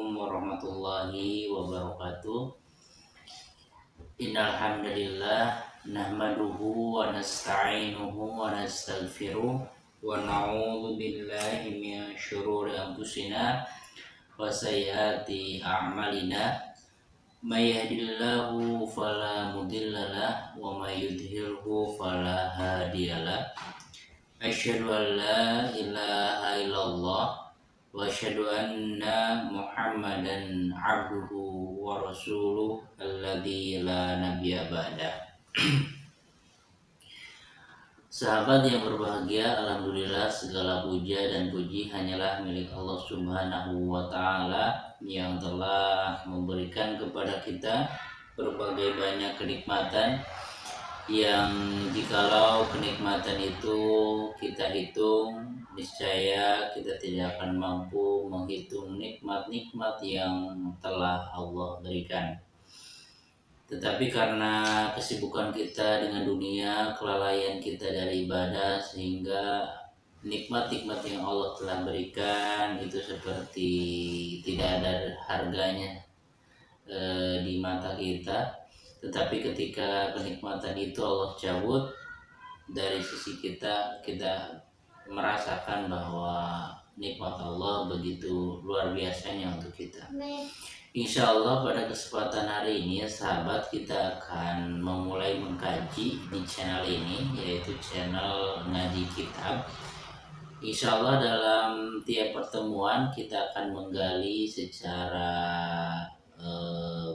Assalamualaikum warahmatullahi wabarakatuh. Innal hamdalillah nahmaduhu wa nasta'inuhu wa nastaghfiruh wa na'udzu billahi min syururi anfusina wa sayyiati a'malina. May yahdihillahu fala mudhillalah wa may yudhlilhu fala hadiyalah. Asyhadu an la ilaha illallah wa asyhadu anna Muhammadan abduhu wa rasuluh alladzi la nabiyya ba'da. Sahabat yang berbahagia, alhamdulillah segala puja dan puji hanyalah milik Allah Subhanahu wa taala yang telah memberikan kepada kita berbagai banyak kenikmatan yang jikalau kenikmatan itu kita hitung, niscaya kita tidak akan mampu menghitung nikmat-nikmat yang telah Allah berikan. Tetapi karena kesibukan kita dengan dunia, kelalaian kita dari ibadah, sehingga nikmat-nikmat yang Allah telah berikan itu seperti tidak ada harganya di mata kita. Tetapi ketika kenikmatan itu Allah cabut dari sisi kita, kita merasakan bahwa nikmat Allah begitu luar biasanya untuk kita. Insya Allah pada kesempatan hari ini sahabat, kita akan memulai mengkaji di channel ini, yaitu channel Ngaji Kitab. Insya Allah dalam tiap pertemuan kita akan menggali secara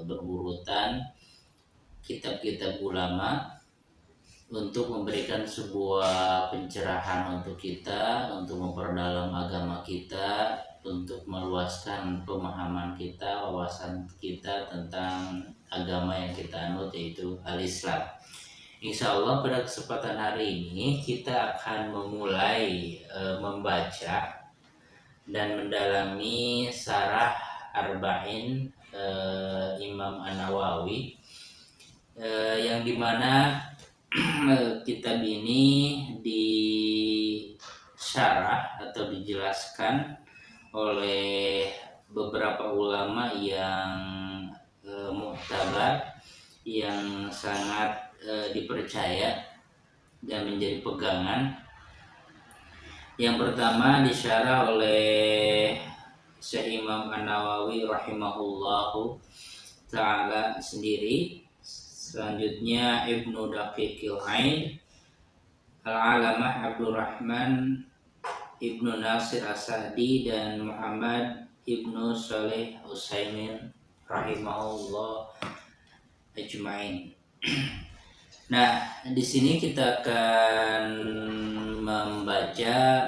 berurutan kitab-kitab ulama untuk memberikan sebuah pencerahan untuk kita, untuk memperdalam agama kita, untuk meluaskan pemahaman kita, wawasan kita tentang agama yang kita anut, yaitu al-Islam. Insya Allah pada kesempatan hari ini kita akan memulai membaca dan mendalami Syarah Arba'in Imam An-Nawawi, yang dimana kitab ini disyarah atau dijelaskan oleh beberapa ulama yang muktabar, yang sangat dipercaya dan menjadi pegangan. Yang pertama disyarah oleh Syekh Imam An-Nawawi rahimahullahu ta'ala sendiri. Selanjutnya Ibnu Daqiqil Aid, Al-Alamah Abdurrahman Ibnu Nasir As-Sa'di, dan Muhammad Ibnu Shalih Utsaimin rahimahullah ajmain. Nah, di sini kita akan membaca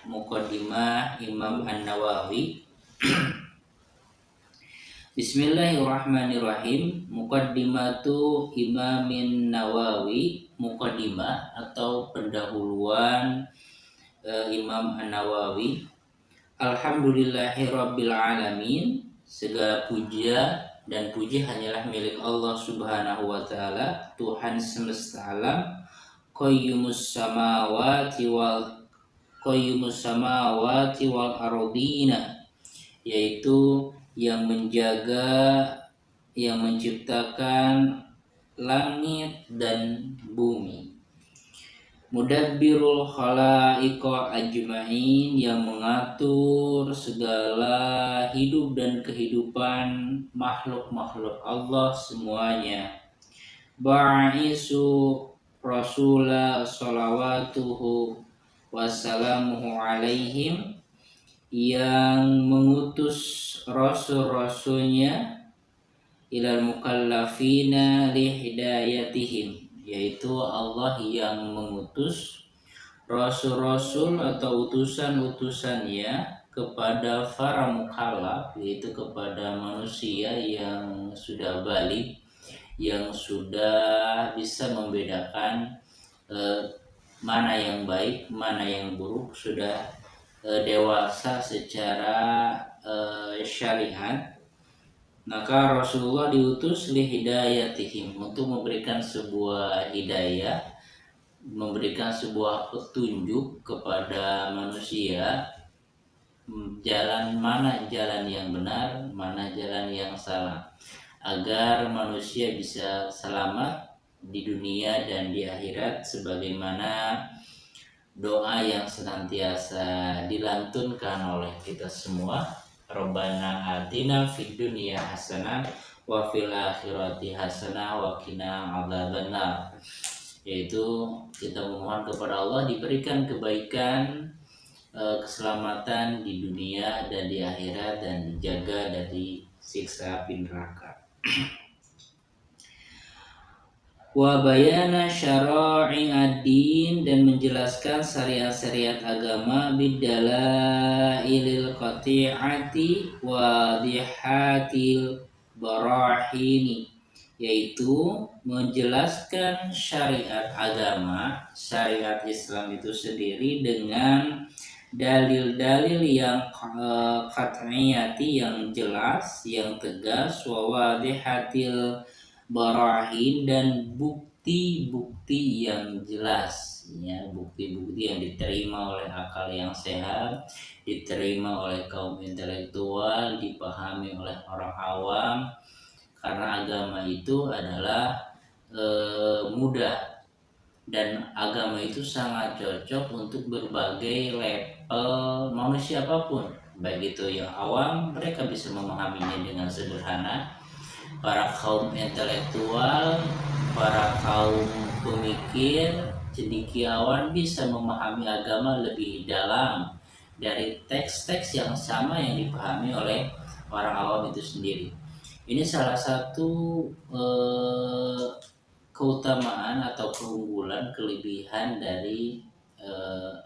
muqaddimah Imam An-Nawawi. Bismillahirrahmanirrahim. Muqaddimatu Imamin Nawawi, muqaddimah atau pendahuluan Imam An-Nawawi. Alhamdulillahirabbil alamin. Segala puja dan puji hanyalah milik Allah Subhanahu wa taala, Tuhan semesta alam, qayyumus samawati wal ardina, yaitu yang menjaga, yang menciptakan langit dan bumi. Mudabbirul khalaiqa ajma'in, yang mengatur segala hidup dan kehidupan makhluk-makhluk Allah semuanya. Ba'isu Rasulullah salawatuhu wassalamuhu alaihim, yang mengutus rasul-rasulnya ilal mukallafina lihidayatihim, yaitu Allah yang mengutus rasul-rasul atau utusan-utusannya kepada para mukallaf, yaitu kepada manusia yang sudah baligh, yang sudah bisa membedakan mana yang baik, mana yang buruk, sudah dewasa secara syariat. Maka Rasulullah diutus li hidayatihim, untuk memberikan sebuah hidayah, memberikan sebuah petunjuk kepada manusia jalan mana jalan yang benar, mana jalan yang salah, agar manusia bisa selamat di dunia dan di akhirat, sebagaimana doa yang senantiasa dilantunkan oleh kita semua. Rabbana atina fid dunya hasanah wa fil akhirati hasanah wa qina adzabannar, yaitu kita memohon kepada Allah diberikan kebaikan, keselamatan di dunia dan di akhirat, dan dijaga dari siksa api neraka. Wa bayana syara'i ad-din, dan menjelaskan syariat-syariat agama, bidalailil qati'ati wa dihatil barahini, yaitu menjelaskan syariat agama, syariat Islam itu sendiri dengan dalil-dalil yang qat'iyati, yang jelas, yang tegas, wa wadihatil barahin, dan bukti-bukti yang jelas, ya, bukti-bukti yang diterima oleh akal yang sehat, diterima oleh kaum intelektual, dipahami oleh orang awam, karena agama itu adalah mudah, dan agama itu sangat cocok untuk berbagai level manusia apapun, baik itu yang awam, mereka bisa memahaminya dengan sederhana, para kaum intelektual, para kaum pemikir, cendekiawan bisa memahami agama lebih dalam dari teks-teks yang sama yang dipahami oleh orang awam itu sendiri. Ini salah satu keutamaan atau keunggulan, kelebihan dari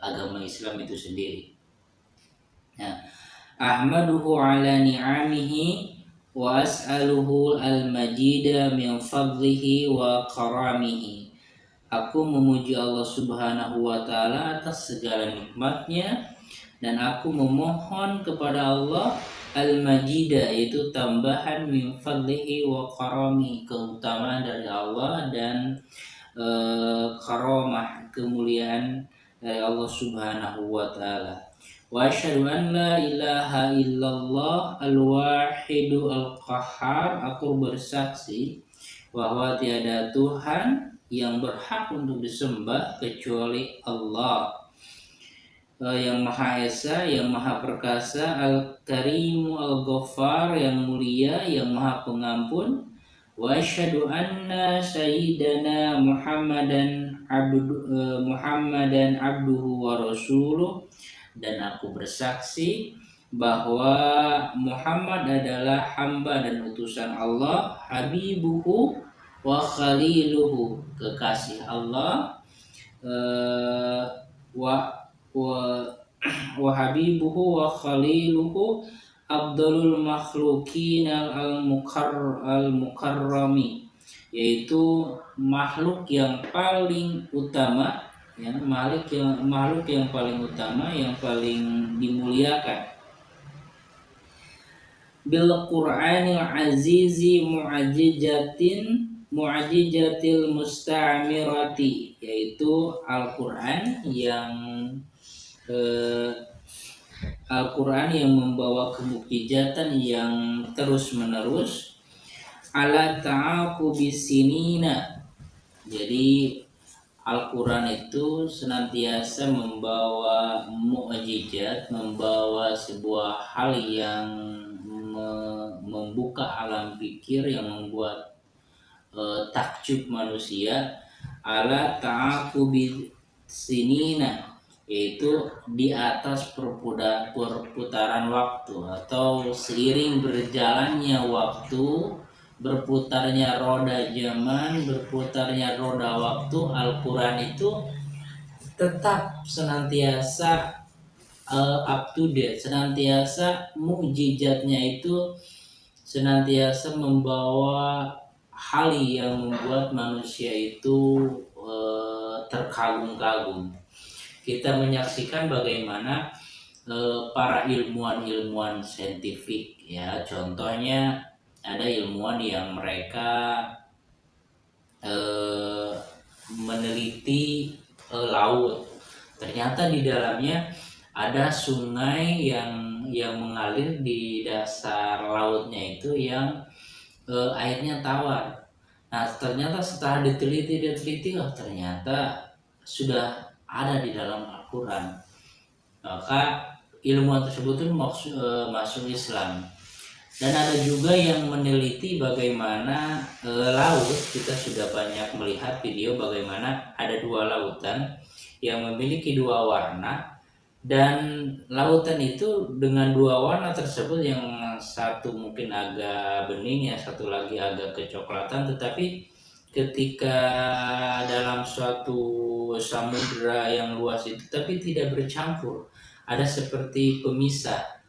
agama Islam itu sendiri. Nah, ahmaduhu ala ni'amihi wa as'aluhu al-majida min fadlihi wa karamihi. Aku memuji Allah Subhanahu wa ta'ala atas segala nikmatnya, dan aku memohon kepada Allah al-majida, yaitu tambahan, min fadlihi wa karami, keutamaan dari Allah, dan karamah, kemuliaan dari Allah Subhanahu wa ta'ala. Wa asyhadu an la ilaha illallah al-wahidu al-qahhar. Aku bersaksi bahwa tiada Tuhan yang berhak untuk disembah kecuali Allah, yang Maha Esa, yang Maha Perkasa, Al-Karimu Al-Ghaffar, yang mulia, yang Maha Pengampun. Wa asyhadu anna sayyidana Muhammadan abduhu wa rasuluh, dan aku bersaksi bahwa Muhammad adalah hamba dan utusan Allah, habibuhu wa khaliluhu, kekasih Allah, wa habibuhu wa khaliluhu, afdalul makhlukin al-mukarrami, yaitu makhluk yang paling utama, ya, makhluk yang paling utama, yang paling dimuliakan. Bil Qur'anil azizi mu'ajijatil musta'mirati, yaitu Al-Qur'an yang membawa kemukjizatan yang terus menerus, ala ta'aqubis sinina. Jadi Al-Quran itu senantiasa membawa mukjizat, membawa sebuah hal yang membuka alam pikir, yang membuat takjub manusia, ala ta'aqubi sinina, yaitu di atas perputaran waktu, atau seiring berjalannya waktu, berputarnya roda zaman, berputarnya roda waktu, Al-Quran itu tetap senantiasa up to date, senantiasa mukjizatnya itu senantiasa membawa hal yang membuat manusia itu terkagum-kagum. Kita menyaksikan bagaimana para ilmuwan saintifik, ya, contohnya ada ilmuwan yang mereka meneliti laut. Ternyata di dalamnya ada sungai yang yang mengalir di dasar lautnya itu yang airnya tawar. Nah, ternyata setelah diteliti, oh ternyata sudah ada di dalam Al-Quran. Maka ilmuwan tersebut itu masuk Islam. Dan ada juga yang meneliti bagaimana laut. Kita sudah banyak melihat video bagaimana ada dua lautan yang memiliki dua warna, dan lautan itu dengan dua warna tersebut yang satu mungkin agak bening, yang satu lagi agak kecoklatan, tetapi ketika dalam suatu samudra yang luas itu tapi tidak bercampur, ada seperti pemisah.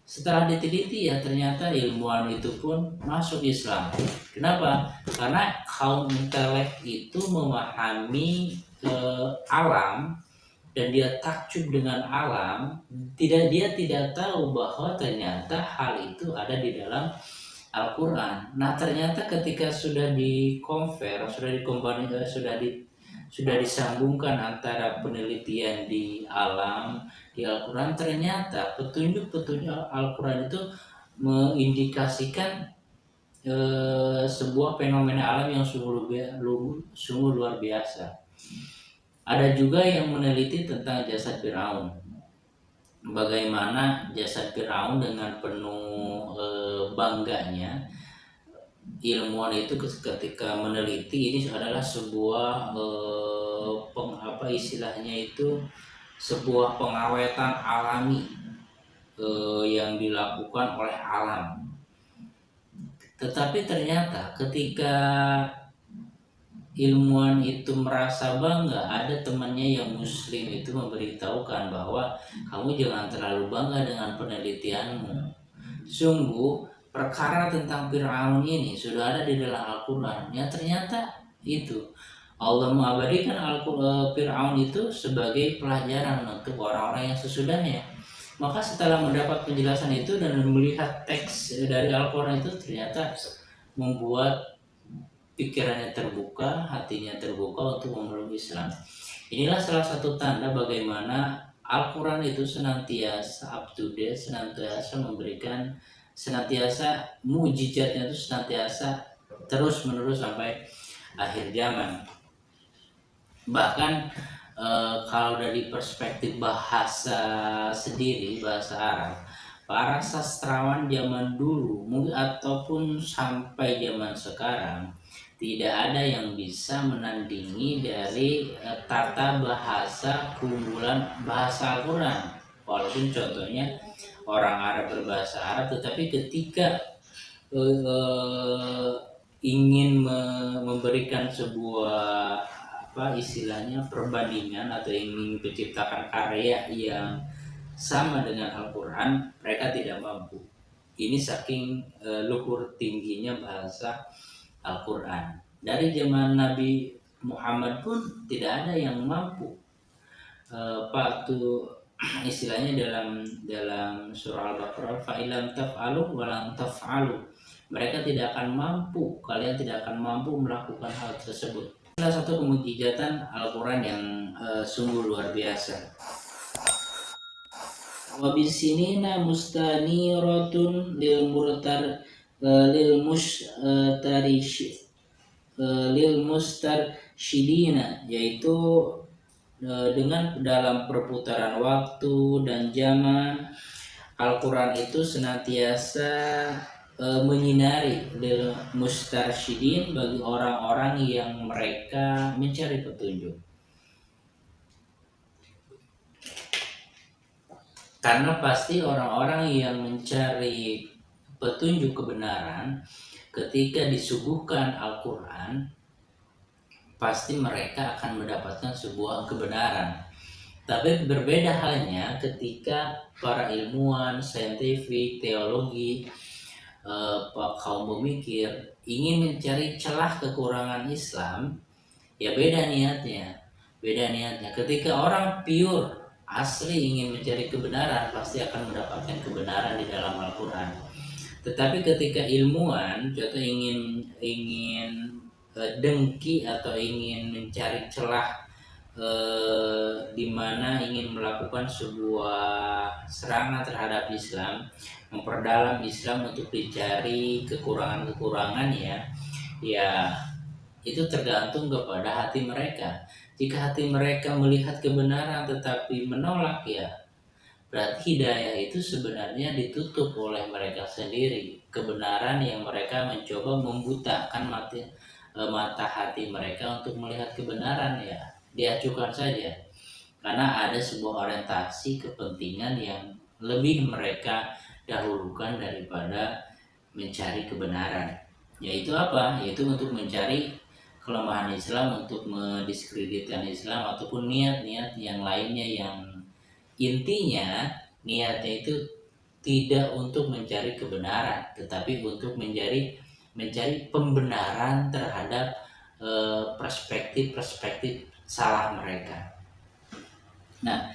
Setelah diteliti ya ternyata ilmuwan itu pun masuk Islam. Kenapa? Karena kaum intelek itu memahami alam, dan dia takjub dengan alam. Dia tidak tahu bahwa ternyata hal itu ada di dalam Al-Quran. Nah, ternyata ketika sudah sudah disambungkan antara penelitian di alam di Al-Quran, ternyata petunjuk-petunjuk Al-Quran itu mengindikasikan sebuah fenomena alam yang sungguh luar biasa. Ada juga yang meneliti tentang jasad Firaun. Bagaimana jasad Firaun dengan penuh bangganya, ilmuwan itu ketika meneliti ini adalah sebuah istilahnya itu sebuah pengawetan alami yang dilakukan oleh alam. Tetapi ternyata ketika ilmuwan itu merasa bangga, ada temannya yang muslim itu memberitahukan bahwa kamu jangan terlalu bangga dengan penelitianmu. Sungguh perkara tentang Fir'aun ini sudah ada di dalam Al-Quran. Ya ternyata itu Allah mengabadikan Fir'aun itu sebagai pelajaran untuk orang-orang yang sesudahnya. Maka setelah mendapat penjelasan itu dan melihat teks dari Al-Quran itu, ternyata membuat pikirannya terbuka, hatinya terbuka untuk memeluk Islam. Inilah salah satu tanda bagaimana Al-Quran itu senantiasa up to date, senantiasa memberikan, senantiasa mujizatnya itu senantiasa terus menerus sampai akhir zaman. Bahkan kalau dari perspektif bahasa sendiri, bahasa Arab, para sastrawan zaman dulu mungkin ataupun sampai zaman sekarang tidak ada yang bisa menandingi dari tata bahasa keunggulan bahasa Al-Quran. Walaupun contohnya orang Arab berbahasa Arab, tetapi ketika ingin memberikan sebuah istilahnya perbandingan atau ingin menciptakan karya yang sama dengan Al-Quran, mereka tidak mampu. Ini saking luhur tingginya bahasa Al-Quran. Dari zaman Nabi Muhammad pun tidak ada yang mampu. Istilahnya dalam surah Al-Baqarah, fa'ilam taf'alu walam taf'alu. Mereka tidak akan mampu, kalian tidak akan mampu melakukan hal tersebut. Salah satu kemujizatan Al-Quran yang sungguh luar biasa. Wabisinina mustaniratun lil mustarsyidina, yaitu dengan dalam perputaran waktu dan zaman Al-Quran itu senantiasa menyinari lil mustarsyidin, bagi orang-orang yang mereka mencari petunjuk. Karena pasti orang-orang yang mencari petunjuk kebenaran ketika disuguhkan Al-Quran, pasti mereka akan mendapatkan sebuah kebenaran. Tapi berbeda halnya ketika para ilmuwan, saintifik, teologi, kaum pemikir ingin mencari celah kekurangan Islam, ya beda niatnya. Ketika orang pure asli ingin mencari kebenaran, pasti akan mendapatkan kebenaran di dalam Al-Quran. Tetapi ketika ilmuwan contoh ingin dengki atau ingin mencari celah di mana ingin melakukan sebuah serangan terhadap Islam, memperdalam Islam untuk dicari kekurangan-kekurangan ya itu tergantung kepada hati mereka. Jika hati mereka melihat kebenaran tetapi menolak, ya berarti hidayah itu sebenarnya ditutup oleh mereka sendiri. Kebenaran yang mereka mencoba membutakan mata hati mereka untuk melihat kebenaran, ya diacukan saja. Karena ada sebuah orientasi kepentingan yang lebih mereka dahulukan daripada mencari kebenaran. Yaitu apa? Yaitu untuk mencari kelemahan Islam, untuk mendiskreditkan Islam, ataupun niat-niat yang lainnya yang intinya niatnya itu tidak untuk mencari kebenaran, tetapi untuk mencari pembenaran terhadap perspektif-perspektif salah mereka. Nah,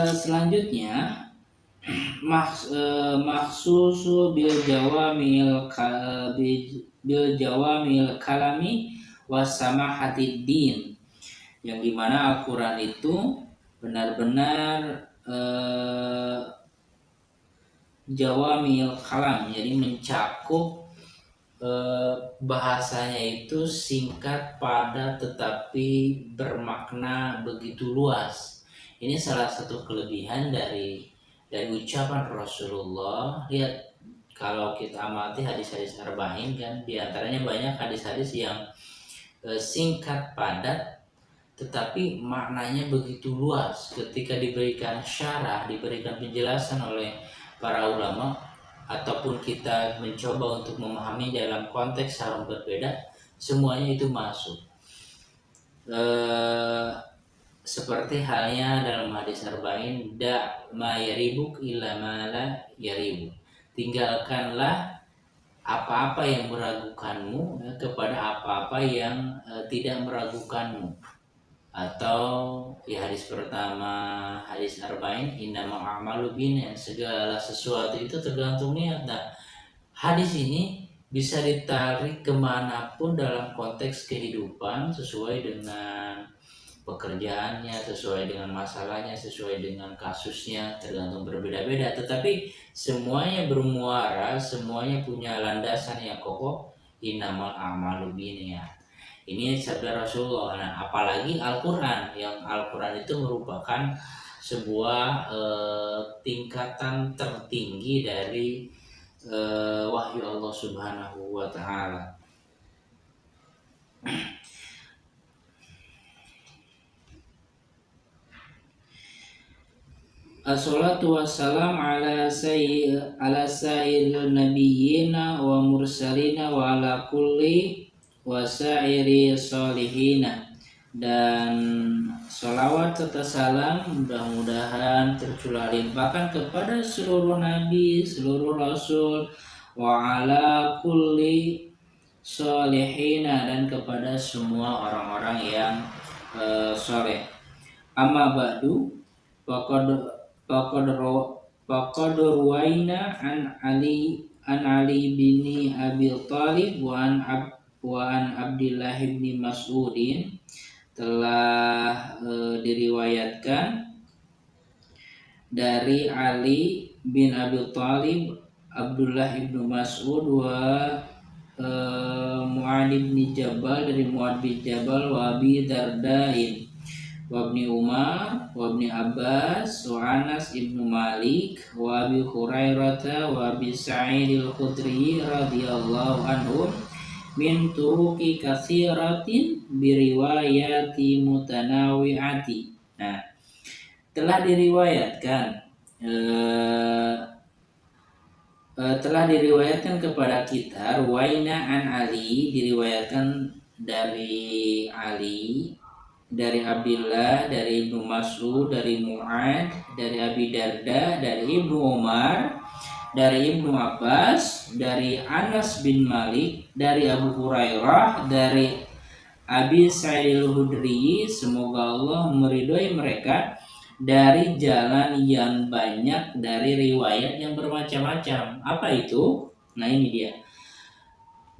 selanjutnya maksusu bil jawamil kalami wasamahatid din, yang dimana Al-Quran itu benar-benar jawamil kalam, jadi mencakup bahasanya itu singkat, padat, tetapi bermakna begitu luas. Ini salah satu kelebihan dari ucapan Rasulullah. Lihat, kalau kita amati hadis-hadis arba'in kan, diantaranya banyak hadis-hadis yang singkat, padat, tetapi maknanya begitu luas. Ketika diberikan syarah, diberikan penjelasan oleh para ulama, ataupun kita mencoba untuk memahami dalam konteks yang berbeda, semuanya itu masuk. Seperti halnya dalam hadis arba'in, da ma yaribuk illa ma la yaribuk, tinggalkanlah apa-apa yang meragukanmu kepada apa-apa yang tidak meragukanmu. Atau di hadis pertama, hadis arba'in, innamal a'malu binniyat, segala sesuatu itu tergantung niat. Nah, hadis ini bisa ditarik kemanapun dalam konteks kehidupan, sesuai dengan pekerjaannya, sesuai dengan masalahnya, sesuai dengan kasusnya, tergantung berbeda-beda. Tetapi semuanya bermuara, semuanya punya landasan yang kokoh, innamal a'malu binniyat. Ini sabda Rasulullah. Nah, apalagi Al-Quran, yang Al-Quran itu merupakan sebuah tingkatan tertinggi dari wahyu Allah Subhanahu wa Ta'ala. Assalatu wassalam ala sayyidil nabiyyina wa mursalina wa ala kulli wasairi solihina. Dan sholawat serta salam mudah-mudahan tercurah limpahkan kepada seluruh nabi, seluruh rasul, wa ala kulli solihina, dan kepada semua orang-orang yang soleh. Amma ba'du, faqad ruwaina an Ali bin Abi Thalib wa an Abdullah bin Mas'udin, telah diriwayatkan dari Ali bin Abi Thalib, Abdullah bin Mas'ud, wa Mu'ad bin Jabal, dari Mu'ad bin Jabal, wa Abi Dardain, wa Ibni Umar, wa Ibni Abbas, wa Anas ibn Malik, wa Abi Hurairah, wa Abi Sa'id al-Khudri radhiyallahu anhum, min turuqi katsiratin biriwayati mutanawi'ati. Nah, telah diriwayatkan kepada kita, ruwaina an Ali, diriwayatkan dari Ali, dari Abdullah, dari Ibnu Mas'ud, dari Mu'ad, dari Abi Darda, dari Ibnu Umar, dari Ibnu Abbas, dari Anas bin Malik, dari Abu Hurairah, dari Abi Sa'id al-Khudri, semoga Allah meridhoi mereka, dari jalan yang banyak, dari riwayat yang bermacam-macam. Apa itu? Nah, ini dia.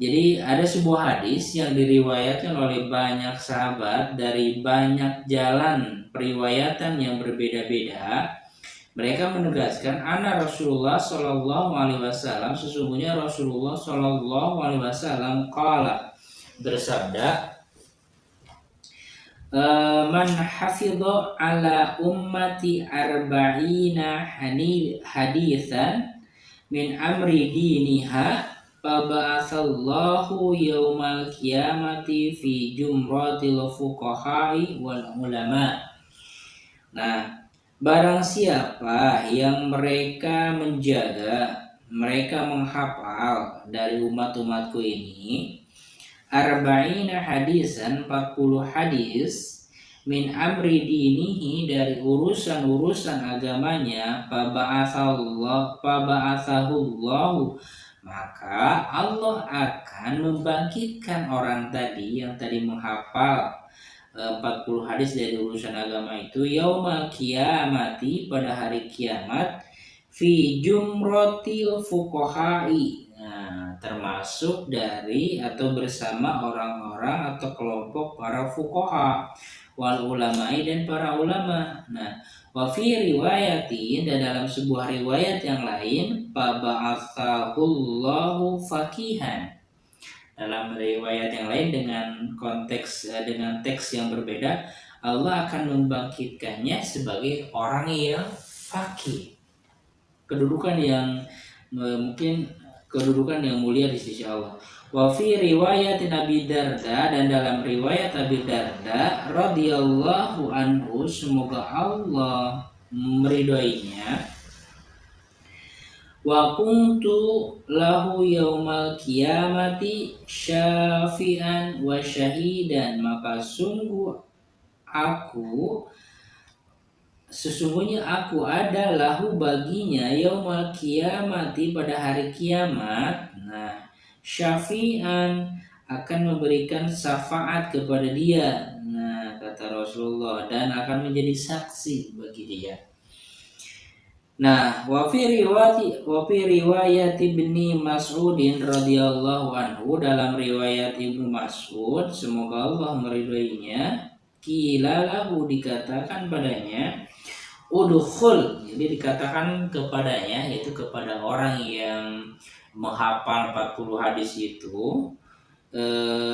Jadi ada sebuah hadis yang diriwayatkan oleh banyak sahabat dari banyak jalan periwayatan yang berbeda-beda. Mereka menegaskan anna Rasulullah Shallallahu Alaihi Wasallam, sesungguhnya Rasulullah Shallallahu Alaihi Wasallam qala, bersabda, man hafidha ala ummati arba'ina hadithan min amri diniha faba'atsallahu yaumal qiyamati fi jumratil fuqaha'i wal ulama. Nah, barang siapa yang mereka menjaga, mereka menghafal dari umat-umatku ini arba'ina hadisan, 40 hadis, min amri dinihi, dari urusan-urusan agamanya, faba'athahullahu, maka Allah akan membangkitkan orang tadi yang tadi menghafal 40 hadis dari urusan agama itu, yaumal kiamati, pada hari kiamat, fi jumrotil fuqaha'i, termasuk dari atau bersama orang-orang atau kelompok para fuqaha, wal ulama'i, dan para ulama. Nah, wa fi riwayatin, dan dalam sebuah riwayat yang lain, faba'athahullahu faqihan. Dalam riwayat yang lain dengan konteks dengan teks yang berbeda, Allah akan membangkitkannya sebagai orang yang faqih. Kedudukan yang mungkin kedudukan yang mulia di sisi Allah. Wa fi riwayat Abi Darda, dan dalam riwayat Abi Darda radhiyallahu anhu, semoga Allah meridhoinya, wa kuntu lahu yaumal qiyamati syafi'an wa syahidan, maka sesungguhnya aku ada lahu baginya yaumal qiyamati, pada hari kiamat. Nah, syafi'an, akan memberikan syafaat kepada dia. Nah, kata Rasulullah, dan akan menjadi saksi bagi dia. Nah, wa fi riwayat Ibni Mas'udin radhiyallahu anhu, dalam riwayat Ibnu Mas'ud, semoga Allah meridhoinya, qila lahu, dikatakan padanya, udkhul, jadi dikatakan kepadanya, yaitu kepada orang yang menghafal 40 hadis itu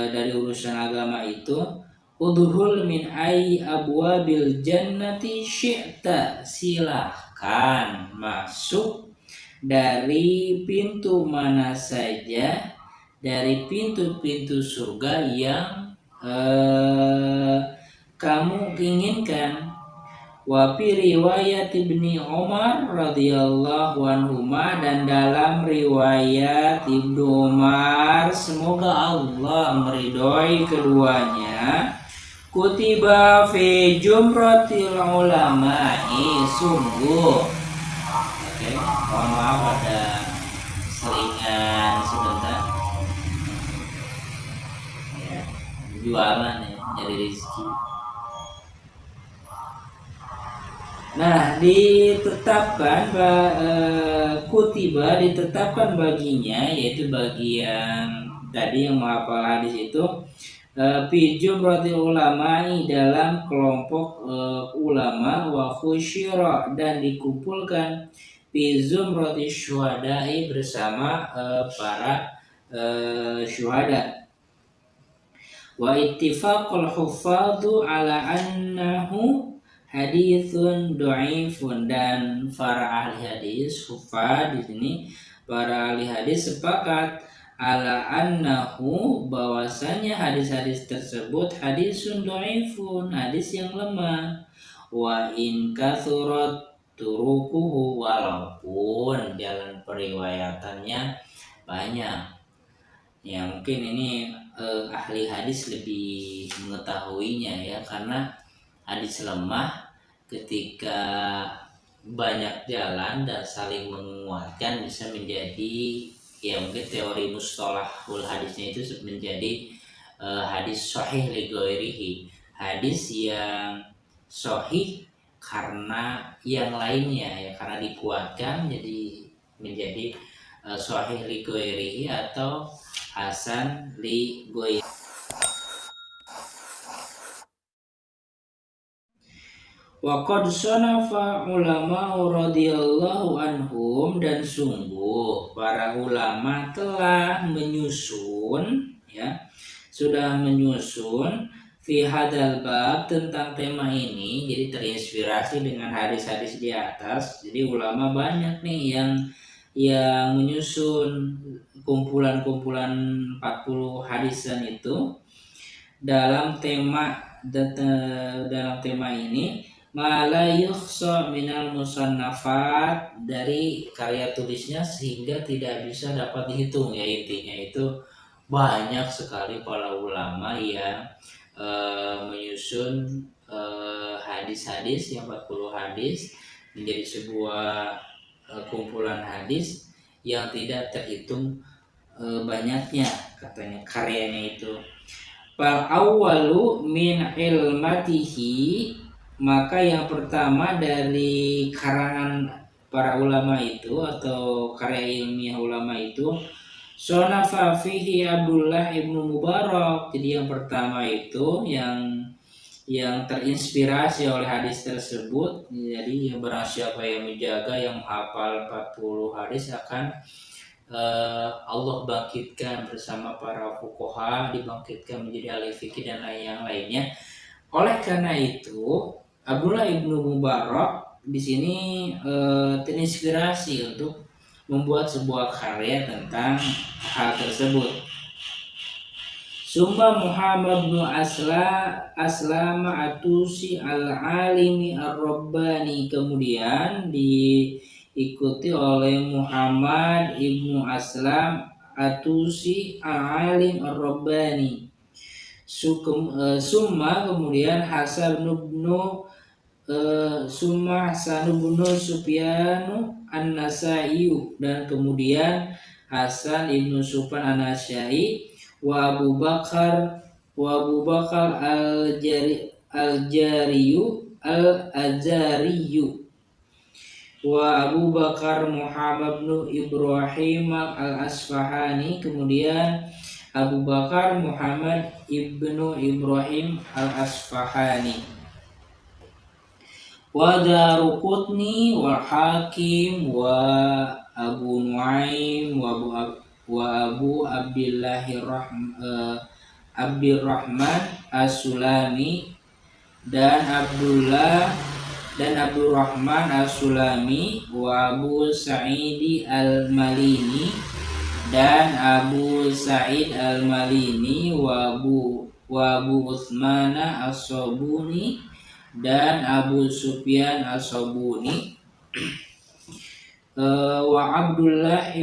dari urusan agama itu, udkhul min ai abwabil jannati syi'ta, silahkan masuk dari pintu mana saja dari pintu-pintu surga yang kamu inginkan. Wa fi riwayat Ibni Umar radhiyallahu anhuma, dan dalam riwayat Ibnu Umar, semoga Allah meridhoi keduanya, kutiba fi jumratil ulama'i, sungguh, oke, mohon maaf ada selingan sebentar ya, jualan ya, nyari rezeki. Nah, ditetapkan kutiba, ditetapkan baginya, yaitu bagi yang tadi yang menghafal hadis itu, fi jumratil ulama'i, dalam kelompok ulama, wa khusyira, dan dikumpulkan fi zumratil syuhada'i, bersama para syuhada. Wa ittifaqul huffadhu ala annahu haditsun dhaifun, dan para ahli hadis, hufad di sini para ahli hadis sepakat ala annahu, bahwasanya hadis-hadis tersebut hadisun dhaifun, hadis yang lemah, wa in kathurat turukuhu, walaupun jalan periwayatannya banyak. Ya, mungkin ini ahli hadis lebih mengetahuinya ya, karena hadis lemah ketika banyak jalan dan saling menguatkan bisa menjadi, ya mungkin teori mustalahul hadisnya itu menjadi hadis sahih li ghairihi, hadis yang sahih karena yang lainnya ya, karena dikuatkan jadi menjadi sahih li ghairihi, atau hasan li ghairi. Wa qad sanafa ulama radhiyallahu anhum, dan sungguh para ulama telah menyusun, ya, sudah menyusun fi hadal bab, tentang tema ini. Jadi terinspirasi dengan hadis-hadis di atas. Jadi ulama banyak nih yang menyusun kumpulan-kumpulan 40 hadisan itu dalam tema ini, mala yukhsa minal musannafat, dari karya tulisnya sehingga tidak bisa dapat dihitung. Ya, intinya itu banyak sekali para ulama yang menyusun hadis-hadis yang 40 hadis menjadi sebuah kumpulan hadis yang tidak terhitung banyaknya, katanya karyanya itu. Fal awwalu min ilmatihi, maka yang pertama dari karangan para ulama itu atau karya ilmiah ulama itu, sonafa fihi Abdullah ibnu Mubarak. Jadi yang pertama itu yang terinspirasi oleh hadis tersebut. Jadi barang siapa yang menjaga, yang menghafal 40 hadis, akan Allah bangkitkan bersama para fuqaha, dibangkitkan menjadi ahli fikih dan yang lainnya. Oleh karena itu, Abdullah ibnu Mubarak di sini terinspirasi untuk membuat sebuah karya tentang hal tersebut. Summa Muhammad bin Aslama Atusi al-Alimi ar-Rabbani, kemudian diikuti oleh Muhammad ibnu Aslam Atusi al-Alim ar-Rabbani. Summa kemudian Hasan bin Sufyan an-Nasai, dan kemudian Hasan ibnu Sufyan an-Nasai, wa Abu Bakar al-Azariyu, wa Abu Bakar Muhammad bin Ibrahim al-Asfahani, kemudian Abu Bakar Muhammad ibnu Ibrahim al-Asfahani, wa Daruqutni wa Hakim wa Abu Nuaim wa Abu Abdurrahman As-Sulami, dan Abdurrahman As-Sulami, wa Abu Sa'id Al-Malini, dan Abu Sa'id Al-Malini, wa Abu Utsman As-Sabuni, dan Abu Sufyan As-Sabuni, wa Abdullah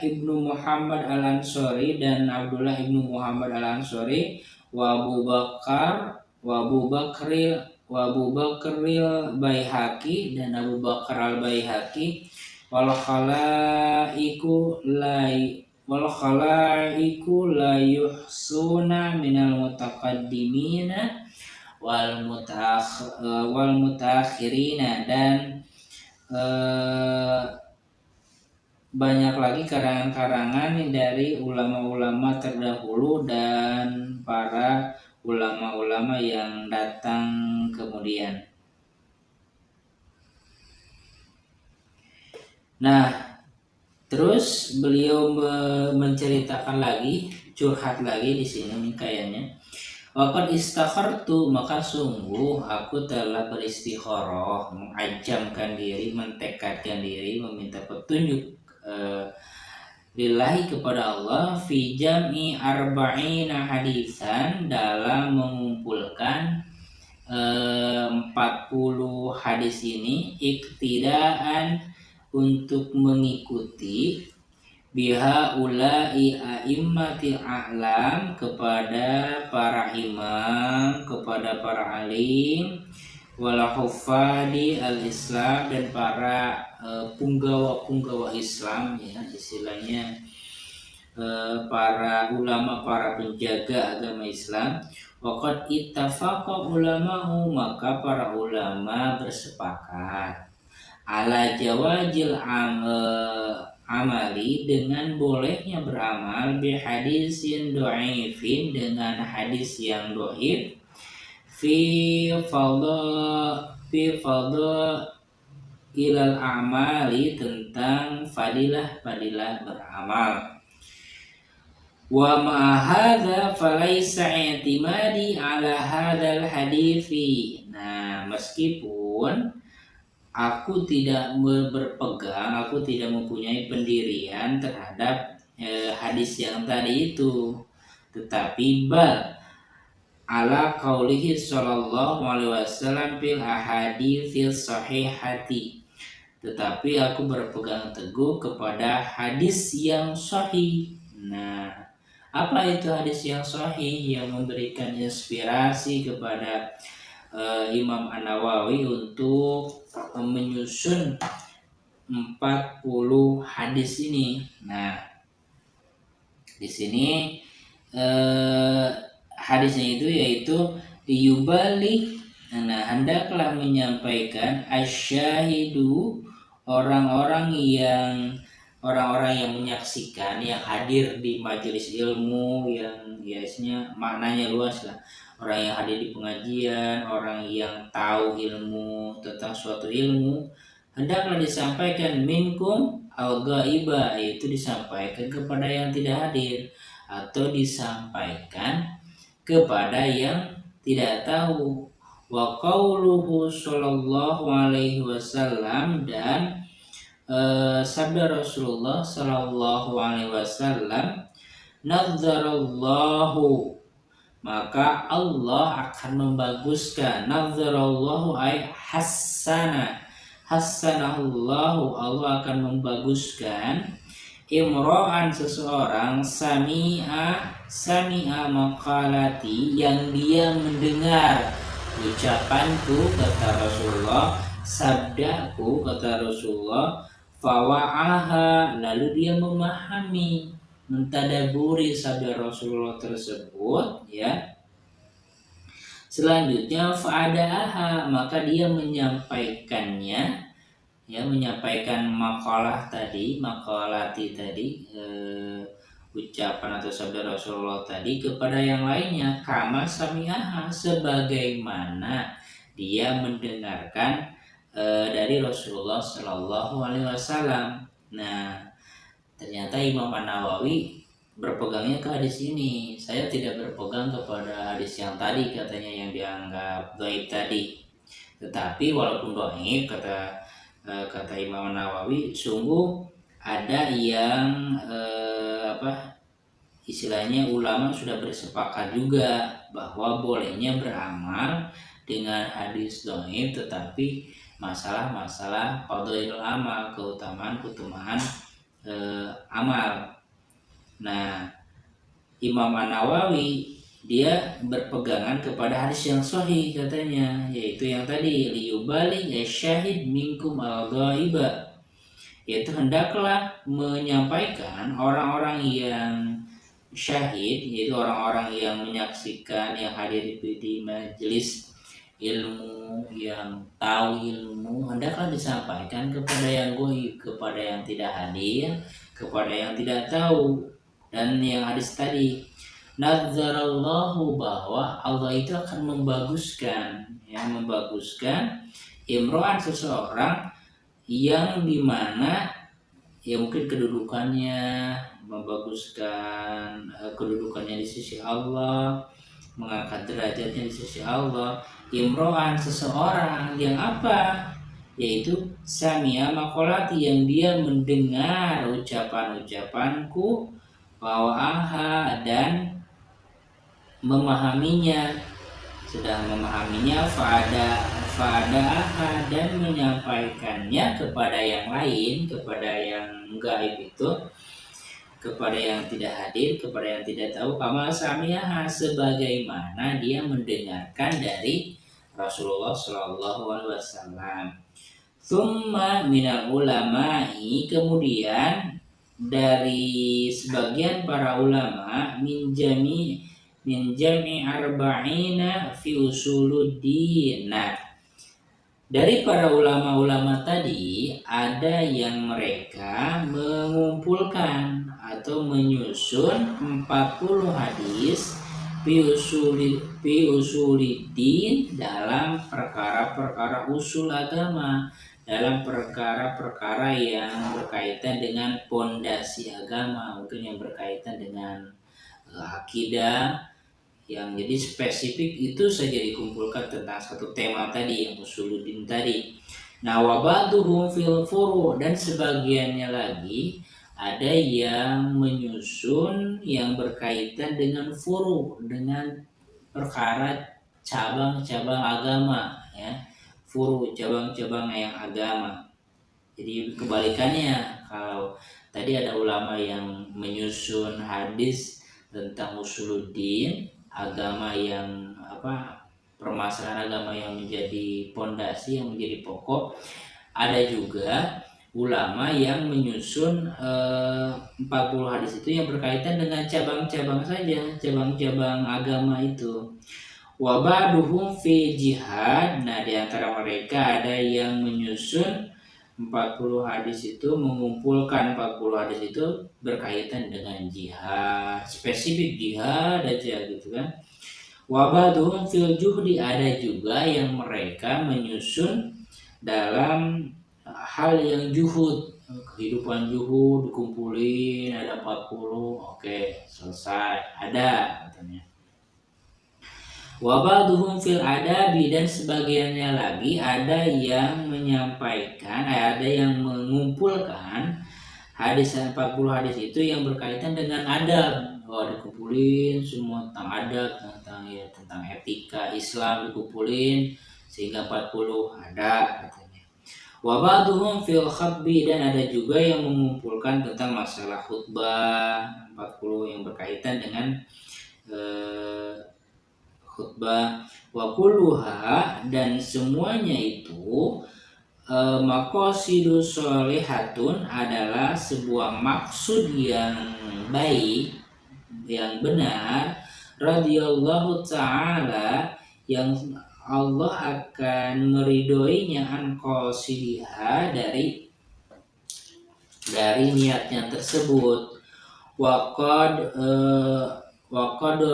ibnu Muhammad al-Ansori, dan Abdullah ibnu Muhammad al-Ansori, wa Abu Bakril Baihaqi, dan Abu Bakar al-Baihaqi, wal khalaiku la yuhsuna minal mutaqaddimina wal mutaakhirina, dan banyak lagi karangan-karangan dari ulama-ulama terdahulu dan para ulama-ulama yang datang kemudian. Nah, terus beliau menceritakan lagi, curhat lagi di sini kayaknya. Waqad istakhartu, maka sungguh aku telah beristikharah, mengajamkan diri, mentekadkan diri, meminta petunjuk lillahi, kepada Allah, fi jam'i arba'ina hadisan, dalam mengumpulkan 40 hadis ini, iktidaan, untuk mengikuti, biha ulai a'immatil a'lam, kepada para imam, kepada para alim, wala hufadi al-Islam, dan para punggawa Islam, ya istilahnya para ulama, para penjaga agama Islam. Waqad ittafaqa ulama'u, maka para ulama bersepakat ala amali dengan bolehnya beramal bi hadisin dhaifin dengan hadis yang dhaif fi fadha ilal amali tentang fadilah beramal. Wa ma hadza falaisa i'timadi ala hadzal hadithi. Nah, meskipun aku tidak berpegang, aku tidak mempunyai pendirian terhadap hadis yang tadi itu, tetapi bal ala qaulihi sallallahu alaihi wasallam fil ahadits sahihati, tetapi aku berpegang teguh kepada hadis yang sahih. Nah, apa itu hadis yang sahih yang memberikan inspirasi kepada Imam An-Nawawi untuk menyusun 40 hadis ini? Nah, di sini hadisnya itu yaitu yubalik. Nah, hendaklah menyampaikan asyahidu orang-orang yang menyaksikan, yang hadir di majelis ilmu, yang biasanya maknanya luas lah. Orang yang hadir di pengajian, orang yang tahu ilmu tentang suatu ilmu, hendaklah disampaikan minkum al-ghaiba, yaitu disampaikan kepada yang tidak hadir, atau disampaikan kepada yang tidak tahu. Wa qauluhu sallallahu alaihi wasallam, dan sabda Rasulullah sallallahu alaihi wasallam, nadzarallahu, maka Allah akan membaguskan. Nadzarallahu ay hassanahullahu, Allah akan membaguskan imro'an, seseorang sami'a maqalati, yang dia mendengar ucapanku, kata Rasulullah, sabdaku, kata Rasulullah, fawa'aha, lalu dia memahami, mentadaburi sabda Rasulullah tersebut, ya. Selanjutnya fa'ada'aha, maka dia menyampaikannya, ya, menyampaikan makalati tadi, ucapan atau sabda Rasulullah tadi kepada yang lainnya, kama sami'aha, sebagaimana dia mendengarkan dari Rasulullah Shallallahu Alaihi Wasallam. Nah, ternyata Imam An-Nawawi berpegangnya ke hadis ini. Saya tidak berpegang kepada hadis yang tadi, katanya yang dianggap dhaif tadi. Tetapi walaupun dhaif, kata Imam An-Nawawi, sungguh ada yang istilahnya ulama sudah bersepakat juga bahwa bolehnya beramal dengan hadis dhaif, tetapi masalah fadhailul amal, keutamaan amal. Nah, Imam An-Nawawi dia berpegangan kepada hadis yang sahih, katanya, yaitu yang tadi, liyubalik syahid minkum al-ghaiba, yaitu hendaklah menyampaikan orang-orang yang syahid, yaitu orang-orang yang menyaksikan, yang hadir di majelis ilmu, yang tahu ilmu, hendaklah disampaikan kepada yang goib, kepada yang tidak hadir, kepada yang tidak tahu. Dan yang hadis tadi, nadzarallahu, bahwa Allah itu akan membaguskan imro'an, seseorang yang dimana ya mungkin kedudukannya, membaguskan kedudukannya di sisi Allah, mengangkat derajatnya di sisi Allah. Imro'an, seseorang yang apa? Yaitu sami'a maqalati, yang dia mendengar ucapanku, wa'aha, dan memahaminya, sedang memahaminya, fa'ada'aha, dan menyampaikannya kepada yang lain, kepada yang gaib itu, kepada yang tidak hadir, kepada yang tidak tahu, kama sami'aha, sebagaimana dia mendengarkan dari Rasulullah Shallallahu Alaihi Wasallam. Tsumma minal ulama'i, kemudian dari sebagian para ulama, min jami arba'ina fi usuluddin. Nah, Dari para ulama-ulama tadi, ada yang mereka mengumpulkan atau menyusun 40 hadis fi usulidin dalam perkara-perkara usul agama, dalam perkara-perkara yang berkaitan dengan pondasi agama, mungkin yang berkaitan dengan akidah, yang jadi spesifik itu saja dikumpulkan tentang satu tema tadi yang usuluddin tadi. Nah, wabaduhum fil furu, dan sebagiannya lagi ada yang menyusun yang berkaitan dengan furu, dengan perkara cabang-cabang agama, ya, furu, cabang-cabang yang agama. Jadi kebalikannya, kalau tadi ada ulama yang menyusun hadis tentang usuluddin, agama yang permasalahan agama yang menjadi pondasi, yang menjadi pokok. Ada juga ulama yang menyusun 40 hadis itu yang berkaitan dengan cabang-cabang saja, cabang-cabang agama itu. Wabaduhum fi jihad. Nah, di antara mereka ada yang menyusun 40 hadis itu, mengumpulkan 40 hadis itu berkaitan dengan jihad, spesifik jihad aja gitu kan. Wabaduhum fil juhdi, ada juga yang mereka menyusun dalam hal yang juhud, kehidupan juhud, dikumpulin ada 40, oke, selesai, ada katanya. Wabaduhum fil adabi, dan sebagiannya lagi ada yang menyampaikan, ada yang mengumpulkan hadis 40 hadis itu yang berkaitan dengan adab. Dikumpulin semua tentang adab, tentang etika Islam dikumpulin sehingga 40 ada katanya. Wabaduhum fil khatbi, dan ada juga yang mengumpulkan tentang masalah khutbah 40 yang berkaitan dengan khutbah. Wa kulluha, dan semuanya itu maqasidus sholihatun, adalah sebuah maksud yang baik, yang benar, radhiyallahu ta'ala, yang Allah akan meridhoinya, an qasidiha, dari niatnya tersebut. Waqad